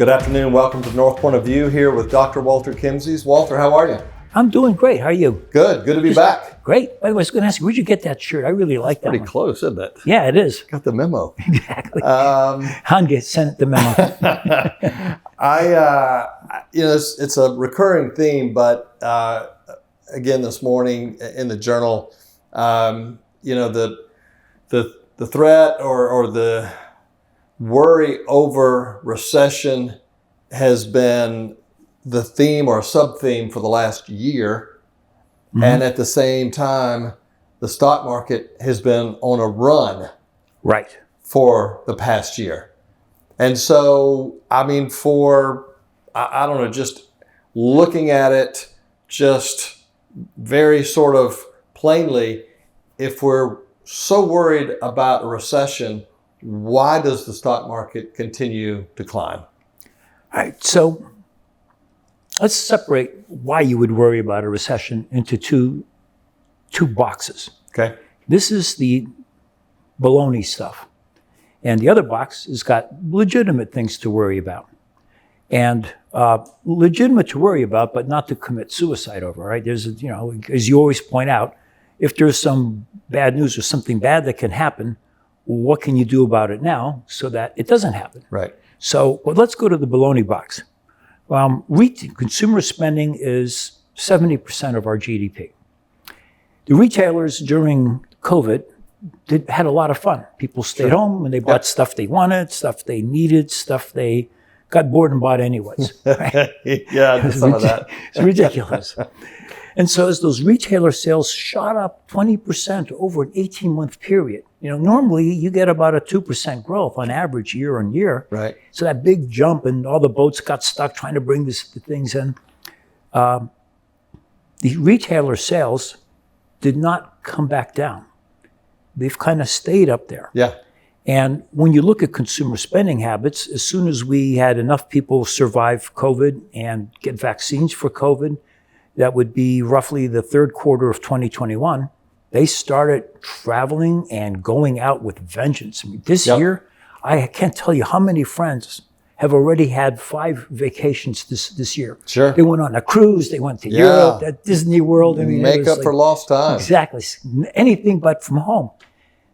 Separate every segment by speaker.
Speaker 1: Good afternoon. Welcome to Northpoint of View here with Dr. Walter Kimsey. Walter, how are you?
Speaker 2: I'm doing great. How are you?
Speaker 1: Good. Good to be back.
Speaker 2: Great. By the way, I was going to ask you, where'd you get that shirt? I really like that
Speaker 1: Pretty
Speaker 2: one.
Speaker 1: close, isn't it?
Speaker 2: Yeah, it is.
Speaker 1: Got the memo.
Speaker 2: Exactly. Hange sent the memo.
Speaker 1: It's a recurring theme, but again, this morning in the journal, the threat or the worry over recession has been the theme or sub-theme for the last year. Mm-hmm. And at the same time, the stock market has been on a run
Speaker 2: right
Speaker 1: for the past year. And so, I don't know, just looking at it just very sort of plainly, if we're so worried about a recession, why does the stock market continue to climb?
Speaker 2: All right, so let's separate why you would worry about a recession into two boxes.
Speaker 1: Okay.
Speaker 2: This is the baloney stuff. And the other box has got legitimate things to worry about. And legitimate to worry about, but not to commit suicide over, right? There's, as you always point out, if there's some bad news or something bad that can happen, what can you do about it now so that it doesn't happen?
Speaker 1: Right.
Speaker 2: So let's go to the baloney box. Consumer spending is 70% of our GDP. The retailers during COVID had a lot of fun. People stayed home and they bought stuff they wanted, stuff they needed, stuff they got bored and bought anyways. Right?
Speaker 1: Yeah, some of that.
Speaker 2: It's ridiculous. And so as those retailer sales shot up 20% over an 18-month period, normally you get about a 2% growth on average year on year.
Speaker 1: Right.
Speaker 2: So that big jump and all the boats got stuck trying to bring the things in. The retailer sales did not come back down. They've kind of stayed up there.
Speaker 1: Yeah.
Speaker 2: And when you look at consumer spending habits, as soon as we had enough people survive COVID and get vaccines for COVID, that would be roughly the third quarter of 2021, they started traveling and going out with vengeance. I mean, this year, I can't tell you how many friends have already had 5 vacations this year.
Speaker 1: Sure.
Speaker 2: They went on a cruise, they went to Europe, at Disney World.
Speaker 1: Make up for lost time.
Speaker 2: Exactly. Anything but from home.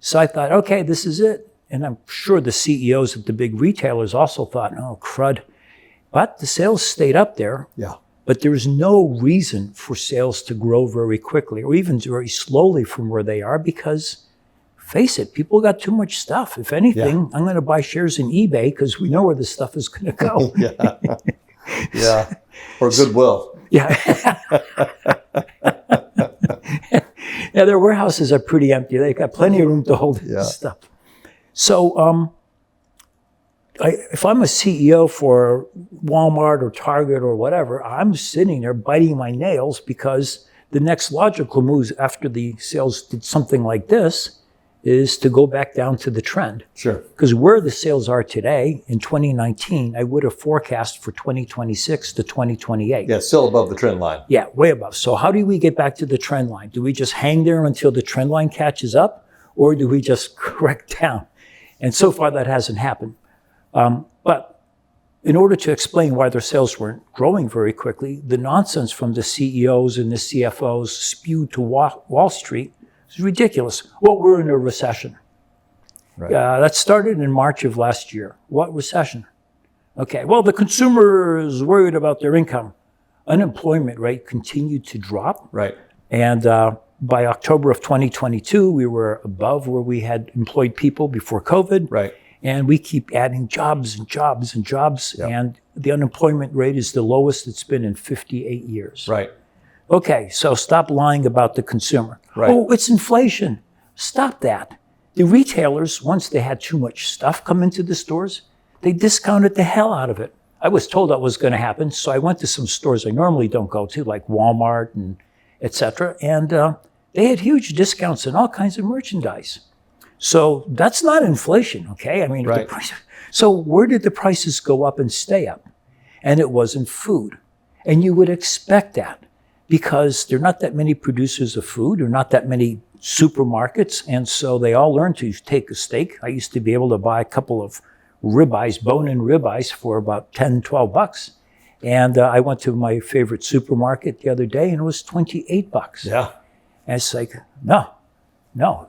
Speaker 2: So I thought, okay, this is it. And I'm sure the CEOs of the big retailers also thought, oh, crud. But the sales stayed up there.
Speaker 1: Yeah.
Speaker 2: But there is no reason for sales to grow very quickly or even very slowly from where they are because, face it, people got too much stuff. If anything, I'm going to buy shares in eBay because we know where this stuff is going to go.
Speaker 1: Yeah. Or Goodwill.
Speaker 2: Yeah. Yeah, their warehouses are pretty empty. They've got plenty of room to hold this stuff. So if I'm a CEO for Walmart or Target or whatever, I'm sitting there biting my nails because the next logical move after the sales did something like this is to go back down to the trend.
Speaker 1: Sure.
Speaker 2: Because where the sales are today in 2019, I would have forecast for 2026 to 2028.
Speaker 1: Yeah, still above the trend line.
Speaker 2: Yeah, way above. So how do we get back to the trend line? Do we just hang there until the trend line catches up or do we just correct down? And so far that hasn't happened. But in order to explain why their sales weren't growing very quickly, the nonsense from the CEOs and the CFOs spewed to Wall Street is ridiculous. Well, we're in a recession.
Speaker 1: Right.
Speaker 2: That started in March of last year. What recession? Okay, well, the consumer is worried about their income. Unemployment rate continued to drop.
Speaker 1: Right.
Speaker 2: And by October of 2022, we were above where we had employed people before COVID.
Speaker 1: Right.
Speaker 2: And we keep adding jobs and jobs and jobs.
Speaker 1: Yep.
Speaker 2: And the unemployment rate is the lowest it's been in 58 years.
Speaker 1: Right.
Speaker 2: Okay, so stop lying about the consumer.
Speaker 1: Right.
Speaker 2: Oh, it's inflation. Stop that. The retailers, once they had too much stuff come into the stores, they discounted the hell out of it. I was told that was going to happen, so I went to some stores I normally don't go to, like Walmart and et cetera, and they had huge discounts on all kinds of merchandise. So that's not inflation, okay? I mean,
Speaker 1: right.
Speaker 2: So where did the prices go up and stay up? And it wasn't food. And you would expect that because there are not that many producers of food, there are not that many supermarkets, and so they all learned to take a steak. I used to be able to buy a couple of ribeyes, bone-in ribeyes for about 10, 12 bucks. And I went to my favorite supermarket the other day and it was 28 bucks.
Speaker 1: Yeah.
Speaker 2: And it's like, no,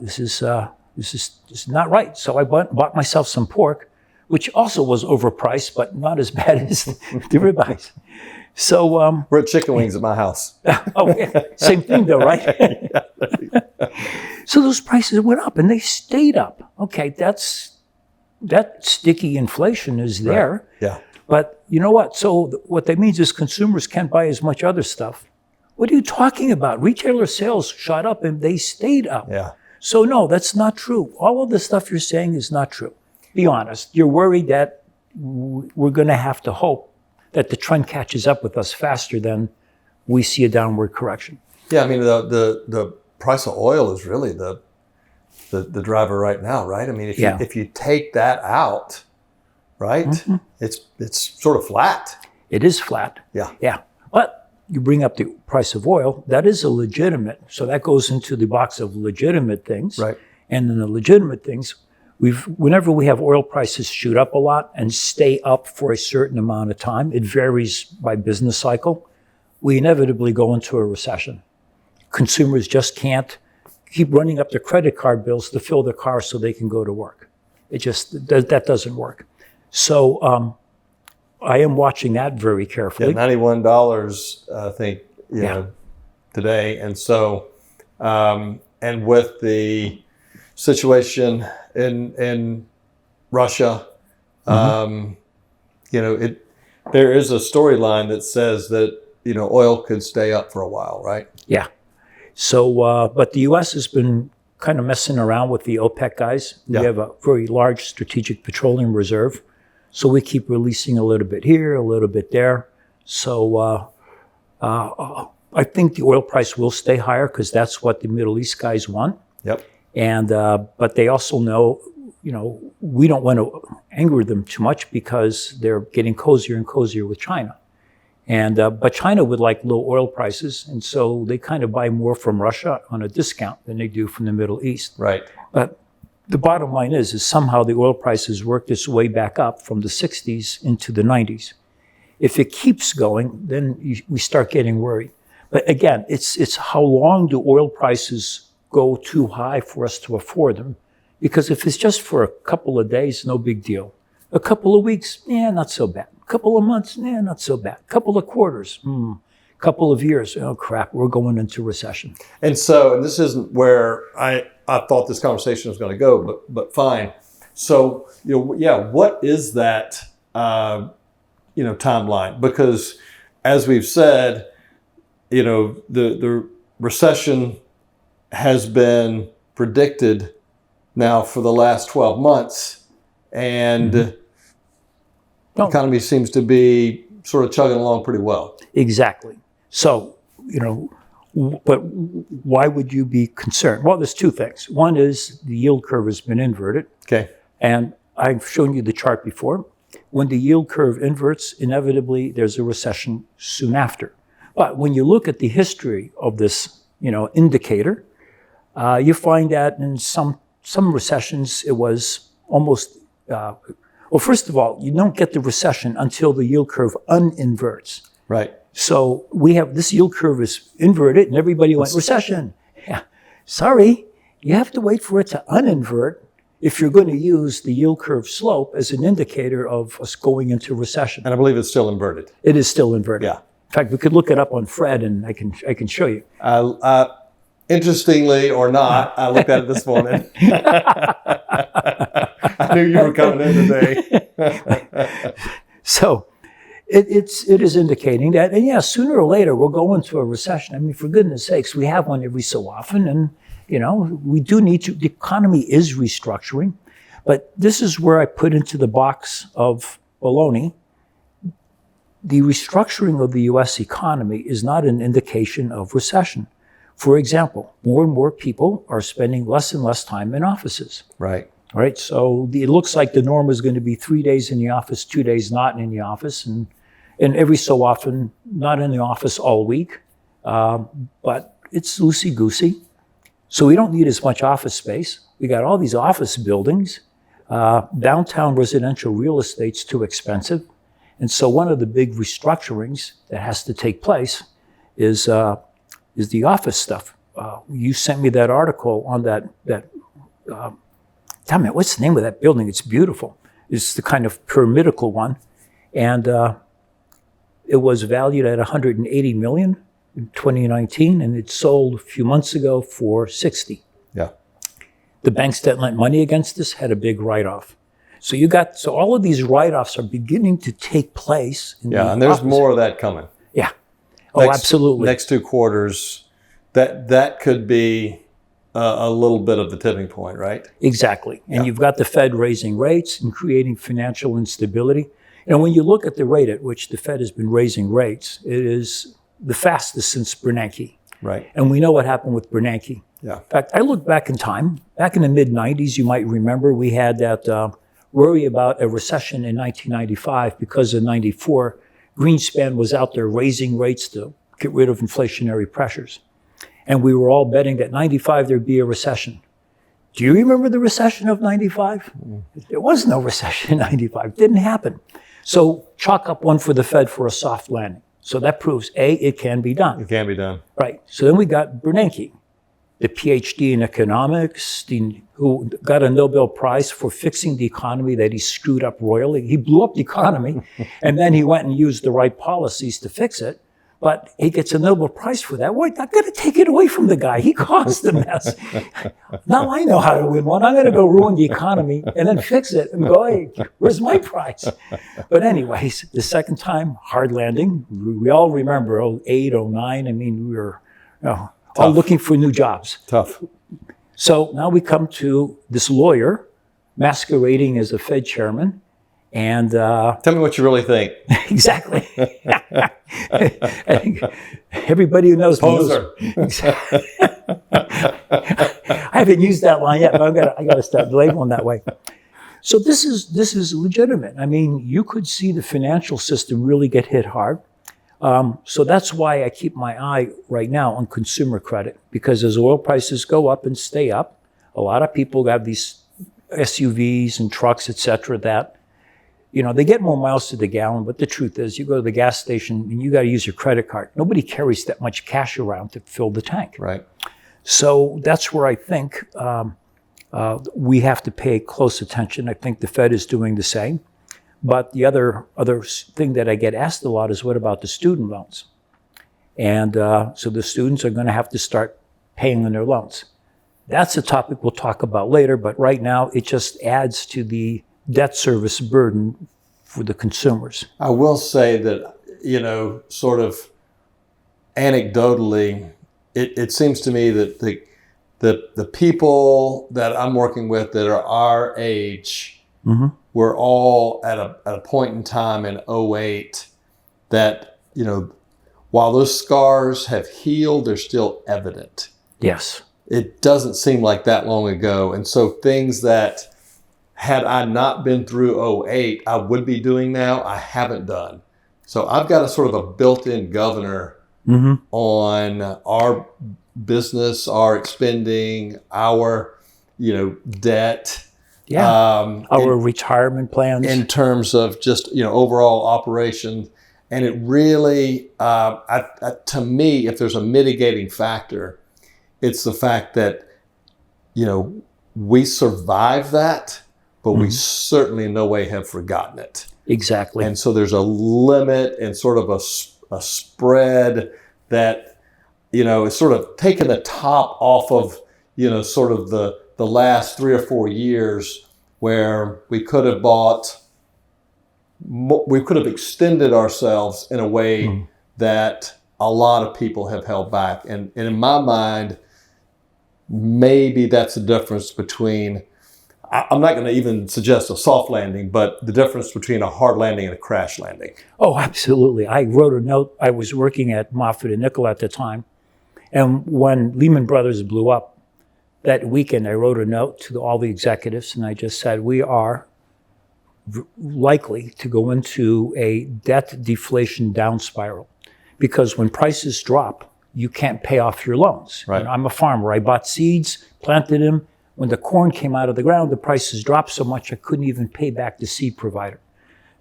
Speaker 2: this is not right. So I bought myself some pork, which also was overpriced, but not as bad as the ribeyes. So
Speaker 1: we're at chicken wings at my house.
Speaker 2: Oh, yeah. Same thing though, right? So those prices went up and they stayed up. Okay, that sticky inflation is there.
Speaker 1: Right. Yeah.
Speaker 2: But you know what? So what that means is consumers can't buy as much other stuff. What are you talking about? Retailer sales shot up and they stayed up.
Speaker 1: Yeah.
Speaker 2: So no, that's not true. All of the stuff you're saying is not true. Be honest. You're worried that we're going to have to hope that the trend catches up with us faster than we see a downward correction.
Speaker 1: Yeah, I mean the price of oil is really the driver right now, right? I mean, if you take that out, right, it's sort of flat.
Speaker 2: It is flat.
Speaker 1: Yeah.
Speaker 2: Yeah. But you bring up the price of oil, that is a legitimate. So that goes into the box of legitimate things.
Speaker 1: Right.
Speaker 2: And in the legitimate things, whenever we have oil prices shoot up a lot and stay up for a certain amount of time, it varies by business cycle, we inevitably go into a recession. Consumers just can't keep running up their credit card bills to fill their car so they can go to work. That doesn't work. So I am watching that very carefully.
Speaker 1: Yeah, $91, I think, you know, today. And so, and with the situation in Russia, you know, there is a storyline that says that, you know, oil could stay up for a while, right?
Speaker 2: Yeah. So, but the U.S. has been kind of messing around with the OPEC guys. We have a very large strategic petroleum reserve. So we keep releasing a little bit here, a little bit there. So I think the oil price will stay higher because that's what the Middle East guys want.
Speaker 1: Yep.
Speaker 2: And but they also know, you know, we don't want to anger them too much because they're getting cozier and cozier with China. And but China would like low oil prices, and so they kind of buy more from Russia on a discount than they do from the Middle East.
Speaker 1: Right.
Speaker 2: But the bottom line is somehow the oil prices worked its way back up from the 60s into the 90s. If it keeps going, then we start getting worried. But again, it's how long do oil prices go too high for us to afford them? Because if it's just for a couple of days, no big deal. A couple of weeks, not so bad. A couple of months, not so bad. A couple of quarters, couple of years, oh crap, we're going into recession.
Speaker 1: And so, and this isn't where I thought this conversation was going to go, but fine. So, you know, what is that, you know, timeline? Because as we've said, you know, the recession has been predicted now for the last 12 months, and the economy seems to be sort of chugging along pretty well.
Speaker 2: Exactly. So, you know, but why would you be concerned? Well, there's two things. One is the yield curve has been inverted.
Speaker 1: Okay.
Speaker 2: And I've shown you the chart before. When the yield curve inverts, inevitably there's a recession soon after. But when you look at the history of this, you know, indicator, you find that in some recessions it was almost, well, first of all, you don't get the recession until the yield curve un-inverts.
Speaker 1: Right.
Speaker 2: So we have this yield curve is inverted and everybody went recession. Yeah. Sorry, you have to wait for it to uninvert if you're going to use the yield curve slope as an indicator of us going into recession.
Speaker 1: And I believe it's still inverted.
Speaker 2: It is still inverted.
Speaker 1: Yeah.
Speaker 2: In fact, we could look it up on Fred and I can show you.
Speaker 1: Interestingly or not, I looked at it this morning. I knew you were coming in today.
Speaker 2: So it is indicating that, and yeah, sooner or later we'll go into a recession. I mean, for goodness sakes, we have one every so often, and you know, we do need to. The economy is restructuring, but this is where I put into the box of baloney. The restructuring of the U.S. economy is not an indication of recession. For example, more and more people are spending less and less time in offices.
Speaker 1: Right.
Speaker 2: Right. So it looks like the norm is going to be 3 days in the office, 2 days not in the office, and every so often not in the office all week. But it's loosey-goosey. So we don't need as much office space. We got all these office buildings. Downtown residential real estate's too expensive. And so one of the big restructurings that has to take place is the office stuff. You sent me that article on that tell me, what's the name of that building? It's beautiful. It's the kind of pyramidical one. And it was valued at $180 million in 2019, and it sold a few months ago for $60.
Speaker 1: Yeah.
Speaker 2: The banks that lent money against this had a big write-off. So all of these write-offs are beginning to take place.
Speaker 1: And there's more of that coming.
Speaker 2: Yeah. Oh, absolutely.
Speaker 1: Next 2 quarters, that could be a little bit of the tipping point, right?
Speaker 2: Exactly. And you've got the Fed raising rates and creating financial instability. And when you look at the rate at which the Fed has been raising rates, it is the fastest since Bernanke.
Speaker 1: Right.
Speaker 2: And we know what happened with Bernanke.
Speaker 1: Yeah.
Speaker 2: In fact, I look back in time. Back in the mid-'90s, you might remember we had that worry about a recession in 1995 because in '94, Greenspan was out there raising rates to get rid of inflationary pressures. And we were all betting that 95 there'd be a recession. Do you remember the recession of 95? There was no recession in 95. Didn't happen. So chalk up one for the Fed for a soft landing. So that proves, A, it can be done.
Speaker 1: It can be done.
Speaker 2: Right. So then we got Bernanke, the PhD in economics, who got a Nobel Prize for fixing the economy that he screwed up royally. He blew up the economy, and then he went and used the right policies to fix it. But he gets a Nobel Prize for that. Well, I'm going to take it away from the guy. He caused the mess. Now I know how to win one. I'm going to go ruin the economy and then fix it and go, hey, where's my prize? But anyways, the second time, hard landing. We all remember 08, 09. I mean, we were all looking for new jobs.
Speaker 1: Tough.
Speaker 2: So now we come to this lawyer masquerading as a Fed chairman. And
Speaker 1: tell me what you really think.
Speaker 2: Exactly. I think everybody who knows
Speaker 1: Poser.
Speaker 2: I haven't used that line yet, but I got to start labeling that way. So this is legitimate. I mean, you could see the financial system really get hit hard. So that's why I keep my eye right now on consumer credit, because as oil prices go up and stay up, a lot of people have these SUVs and trucks, et cetera, that they get more miles to the gallon, but the truth is you go to the gas station and you got to use your credit card. Nobody carries that much cash around to fill the tank.
Speaker 1: Right.
Speaker 2: So that's where I think we have to pay close attention. I think the Fed is doing the same. But the other thing that I get asked a lot is, what about the student loans? And so the students are going to have to start paying on their loans. That's a topic we'll talk about later, but right now it just adds to the debt service burden for the consumers.
Speaker 1: I will say that, sort of anecdotally, it seems to me that the people that I'm working with that are our age, were all at a point in time in '08 that, while those scars have healed, they're still evident.
Speaker 2: Yes.
Speaker 1: It doesn't seem like that long ago. And so things that, had I not been through '08, I would be doing now, I haven't done. So I've got a sort of a built-in governor on our business, our expending, our, debt.
Speaker 2: Yeah. Our retirement plans.
Speaker 1: In terms of just, overall operations. And it really, to me, if there's a mitigating factor, it's the fact that, we survived that, but we certainly in no way have forgotten it.
Speaker 2: Exactly.
Speaker 1: And so there's a limit and sort of a spread that, is sort of taking the top off of, sort of the last 3 or 4 years where we could have extended ourselves in a way that a lot of people have held back. And in my mind, maybe that's the difference between, I'm not going to even suggest a soft landing, but the difference between a hard landing and a crash landing.
Speaker 2: Oh, absolutely. I wrote a note. I was working at Moffitt & Nichol at the time. And when Lehman Brothers blew up, that weekend I wrote a note to all the executives, and I just said, we are likely to go into a debt deflation down spiral. Because when prices drop, you can't pay off your loans.
Speaker 1: Right.
Speaker 2: I'm a farmer. I bought seeds, planted them. When the corn came out of the ground, the prices dropped so much I couldn't even pay back the seed provider.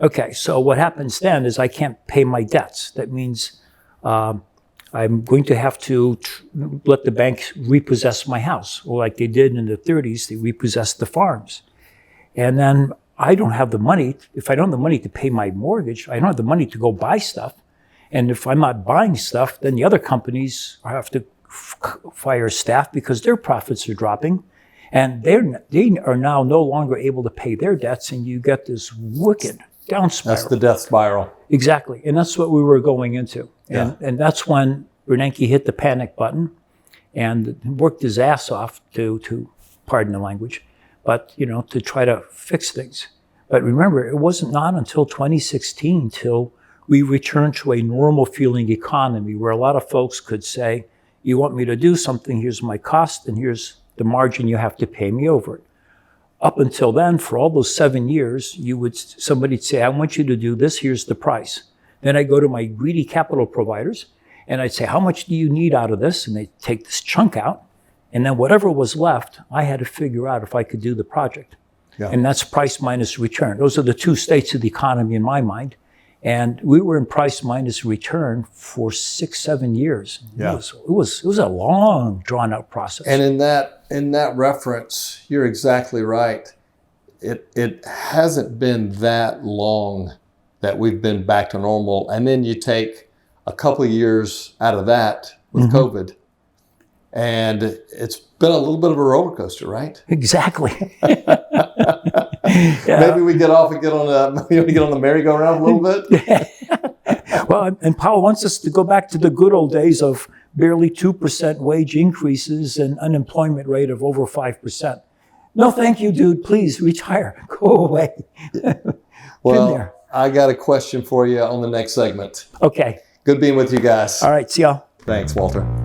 Speaker 2: Okay, so what happens then is I can't pay my debts. That means I'm going to have to let the bank repossess my house, or like they did in the 30s, they repossessed the farms. And then I don't have the money. If I don't have the money to pay my mortgage, I don't have the money to go buy stuff. And if I'm not buying stuff, then the other companies have to fire staff because their profits are dropping. And they are now no longer able to pay their debts, and you get this wicked down spiral.
Speaker 1: That's the death spiral.
Speaker 2: Exactly. And that's what we were going into. And that's when Bernanke hit the panic button and worked his ass off to pardon the language, but, to try to fix things. But remember, it wasn't not until 2016 till we returned to a normal feeling economy where a lot of folks could say, you want me to do something, here's my cost, and here's the margin you have to pay me over it. Up until then, for all those 7 years, somebody'd say, I want you to do this, here's the price. Then I go to my greedy capital providers, and I'd say, how much do you need out of this? And they'd take this chunk out, and then whatever was left, I had to figure out if I could do the project.
Speaker 1: Yeah.
Speaker 2: And that's price minus return. Those are the two states of the economy in my mind. And we were in price minus return for 6-7 years.
Speaker 1: Yeah.
Speaker 2: It was a long, drawn-out process.
Speaker 1: And in that reference, you're exactly right. It hasn't been that long that we've been back to normal. And then you take a couple of years out of that with COVID, and it's been a little bit of a roller coaster, right?
Speaker 2: Exactly.
Speaker 1: Maybe we get off and get on the merry-go-round a little bit.
Speaker 2: Well, and Powell wants us to go back to the good old days of barely 2% wage increases and unemployment rate of over 5%. No, thank you, dude. Please retire. Go away.
Speaker 1: Well, I got a question for you on the next segment.
Speaker 2: Okay.
Speaker 1: Good being with you guys.
Speaker 2: All right. See y'all.
Speaker 1: Thanks, Walter.